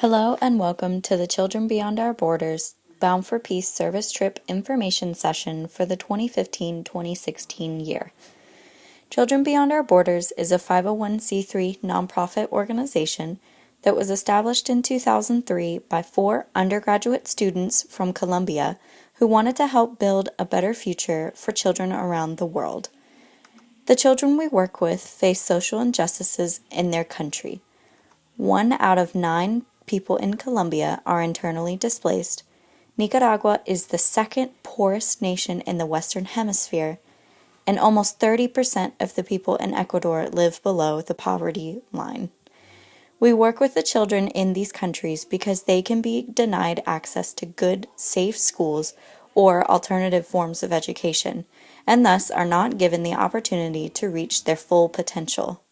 Hello and welcome to the Children Beyond Our Borders Bound for Peace Service Trip Information Session for the 2015-2016 year. Children Beyond Our Borders is a 501c3 nonprofit organization that was established in 2003 by 4 undergraduate students from Colombia who wanted to help build a better future for children around the world. The children we work with face social injustices in their country. 1 out of 9 people in Colombia are internally displaced. Nicaragua is the second poorest nation in the Western Hemisphere, and almost 30% of the people in Ecuador live below the poverty line. We work with the children in these countries because they can be denied access to good, safe schools or alternative forms of education, and thus are not given the opportunity to reach their full potential.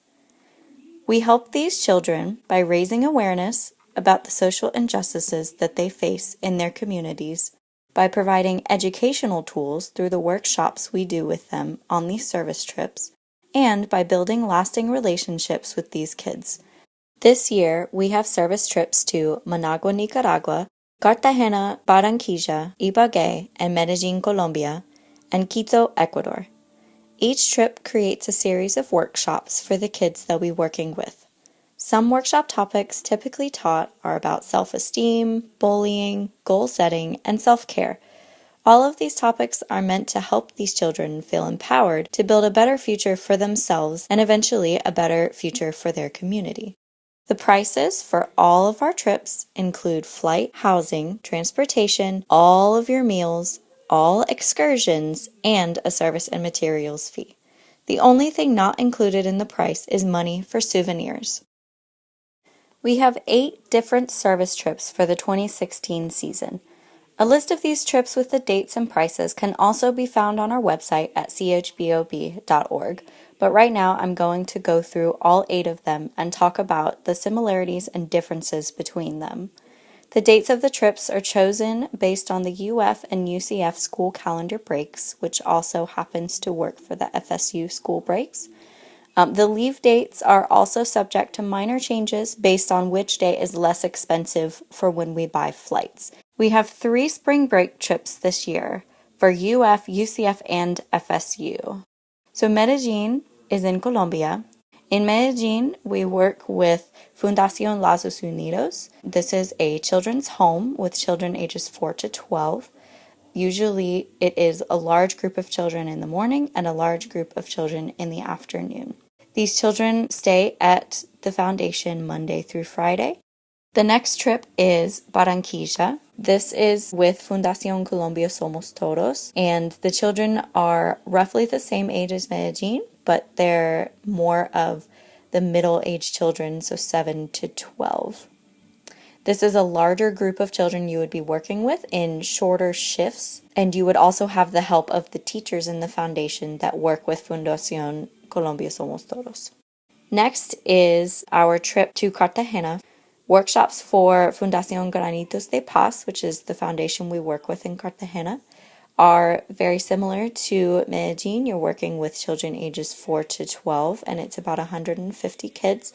We help these children by raising awareness about the social injustices that they face in their communities, by providing educational tools through the workshops we do with them on these service trips, and by building lasting relationships with these kids. This year, we have service trips to Managua, Nicaragua, Cartagena, Barranquilla, Ibagué, and Medellín, Colombia, and Quito, Ecuador. Each trip creates a series of workshops for the kids they'll be working with. Some workshop topics typically taught are about self-esteem, bullying, goal setting, and self-care. All of these topics are meant to help these children feel empowered to build a better future for themselves and eventually a better future for their community. The prices for all of our trips include flight, housing, transportation, all of your meals, all excursions, and a service and materials fee. The only thing not included in the price is money for souvenirs. We have 8 different service trips for the 2016 season. A list of these trips with the dates and prices can also be found on our website at chbob.org, but right now I'm going to go through all 8 of them and talk about the similarities and differences between them. The dates of the trips are chosen based on the UF and UCF school calendar breaks, which also happens to work for the FSU school breaks. The leave dates are also subject to minor changes based on which day is less expensive for when we buy flights. We have 3 spring break trips this year for UF, UCF, and FSU. So Medellín is in Colombia. In Medellín, we work with Fundación Lazos Unidos. This is a children's home with children ages 4 to 12. Usually it is a large group of children in the morning and a large group of children in the afternoon. These children stay at the foundation Monday through Friday. The next trip is Barranquilla. This is with Fundación Colombia Somos Todos, and the children are roughly the same age as Medellín, but they're more of the middle-aged children, so 7 to 12. This is a larger group of children you would be working with in shorter shifts, and you would also have the help of the teachers in the foundation that work with Fundación Colombia Somos Todos. Next is our trip to Cartagena. Workshops for Fundación Granitos de Paz, which is the foundation we work with in Cartagena, are very similar to Medellín. You're working with children ages 4 to 12, and it's about 150 kids.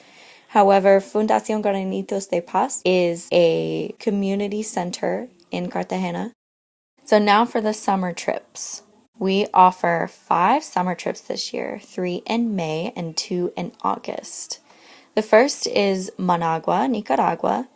However, Fundación Granitos de Paz is a community center in Cartagena. So now for the summer trips. We offer 5 summer trips this year, 3 in May and 2 in August. The first is Managua, Nicaragua.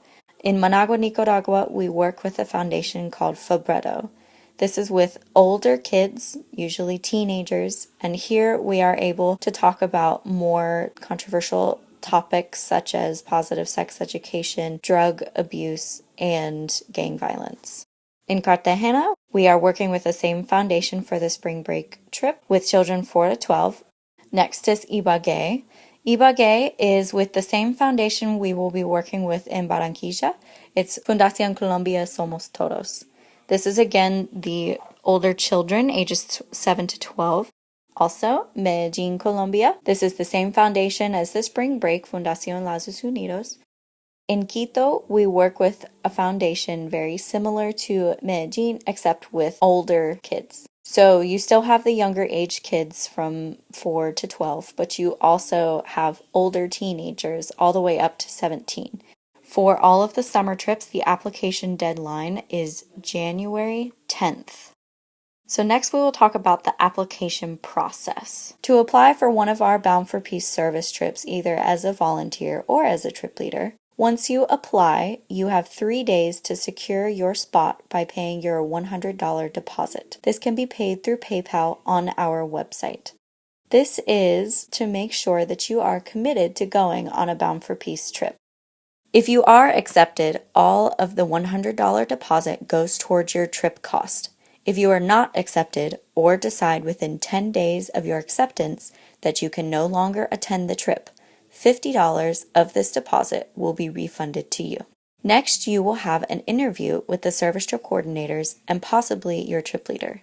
In Managua, Nicaragua, we work with a foundation called Fabredo. This is with older kids, usually teenagers, and here we are able to talk about more controversial topics such as positive sex education, drug abuse, and gang violence. In Cartagena, we are working with the same foundation for the spring break trip with children 4 to 12. Next is Ibagué. Ibagué is with the same foundation we will be working with in Barranquilla. It's Fundación Colombia Somos Todos. This is again the older children, ages 7 to 12. Also, Medellín, Colombia. This is the same foundation as the spring break, Fundación Lazos Unidos. In Quito, we work with a foundation very similar to Medellín, except with older kids. So you still have the younger age kids from 4 to 12, but you also have older teenagers all the way up to 17. For all of the summer trips, the application deadline is January 10th. So next we will talk about the application process. To apply for one of our Bound for Peace service trips, either as a volunteer or as a trip leader, once you apply, you have 3 days to secure your spot by paying your $100 deposit. This can be paid through PayPal on our website. This is to make sure that you are committed to going on a Bound for Peace trip. If you are accepted, all of the $100 deposit goes towards your trip cost. If you are not accepted or decide within 10 days of your acceptance that you can no longer attend the trip, $50 of this deposit will be refunded to you. Next, you will have an interview with the service trip coordinators and possibly your trip leader.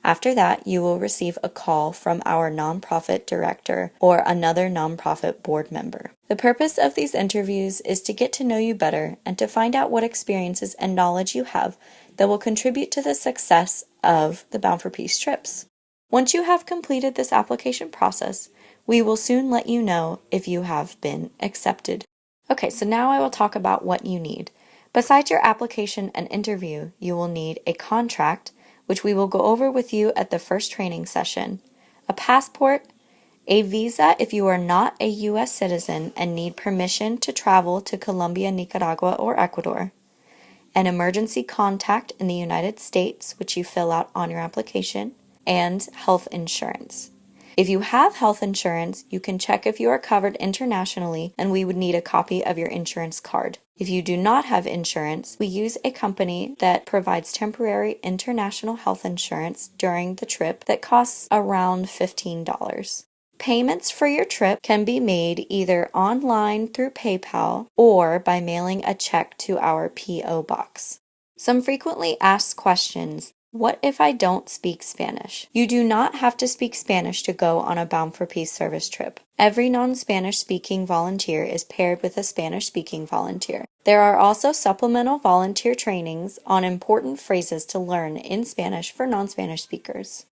After that, you will receive a call from our nonprofit director or another nonprofit board member. The purpose of these interviews is to get to know you better and to find out what experiences and knowledge you have that will contribute to the success of the Bound for Peace trips. Once you have completed this application process, we will soon let you know if you have been accepted. Okay, so now I will talk about what you need. Besides your application and interview, you will need a contract, which we will go over with you at the first training session, a passport, a visa if you are not a U.S. citizen and need permission to travel to Colombia, Nicaragua, or Ecuador, an emergency contact in the United States, which you fill out on your application, and health insurance. If you have health insurance, you can check if you are covered internationally, and we would need a copy of your insurance card. If you do not have insurance, we use a company that provides temporary international health insurance during the trip that costs around $15. Payments for your trip can be made either online through PayPal or by mailing a check to our P.O. box. Some frequently asked questions. What if I don't speak Spanish? You do not have to speak Spanish to go on a Bound for Peace service trip. Every non-Spanish speaking volunteer is paired with a Spanish speaking volunteer. There are also supplemental volunteer trainings on important phrases to learn in Spanish for non-Spanish speakers.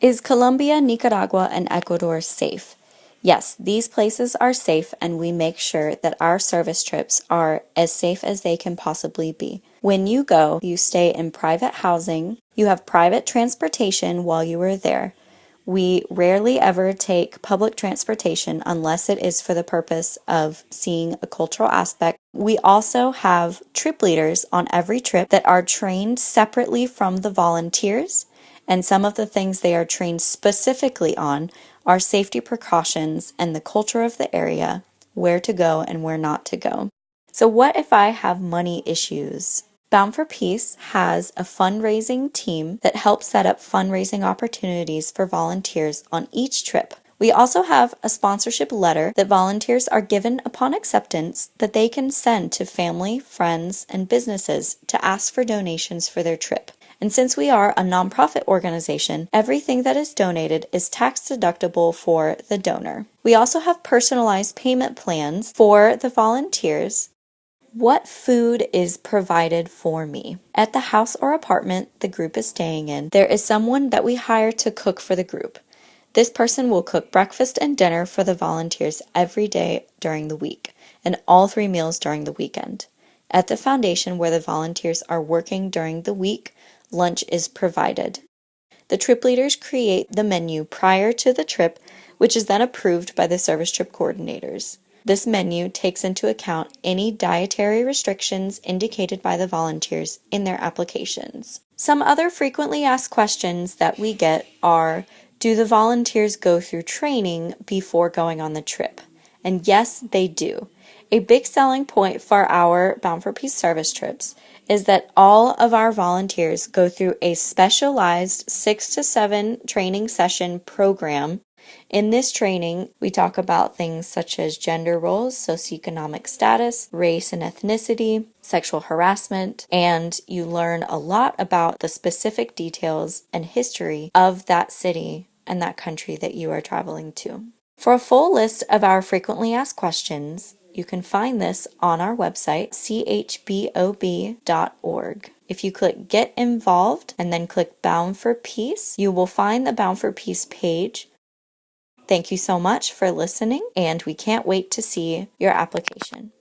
Is Colombia, Nicaragua, and Ecuador safe? Yes, these places are safe, and we make sure that our service trips are as safe as they can possibly be. When you go, you stay in private housing, you have private transportation while you are there. We rarely ever take public transportation unless it is for the purpose of seeing a cultural aspect. We also have trip leaders on every trip that are trained separately from the volunteers, and some of the things they are trained specifically on are safety precautions and the culture of the area, where to go and where not to go. So what if I have money issues? Bound for Peace has a fundraising team that helps set up fundraising opportunities for volunteers on each trip. We also have a sponsorship letter that volunteers are given upon acceptance that they can send to family, friends, and businesses to ask for donations for their trip. And since we are a nonprofit organization, everything that is donated is tax deductible for the donor. We also have personalized payment plans for the volunteers. What food is provided for me? At the house or apartment the group is staying in, there is someone that we hire to cook for the group. This person will cook breakfast and dinner for the volunteers every day during the week, and all 3 meals during the weekend. At the foundation where the volunteers are working during the week, lunch is provided. The trip leaders create the menu prior to the trip, which is then approved by the service trip coordinators. This menu takes into account any dietary restrictions indicated by the volunteers in their applications. Some other frequently asked questions that we get are, do the volunteers go through training before going on the trip? And yes, they do. A big selling point for our Bound for Peace service trips is that all of our volunteers go through a specialized 6 to 7 training session program. In this training, we talk about things such as gender roles, socioeconomic status, race and ethnicity, sexual harassment, and you learn a lot about the specific details and history of that city and that country that you are traveling to. For a full list of our frequently asked questions, you can find this on our website, chbob.org. If you click Get Involved and then click Bound for Peace, you will find the Bound for Peace page. Thank you so much for listening, and we can't wait to see your application.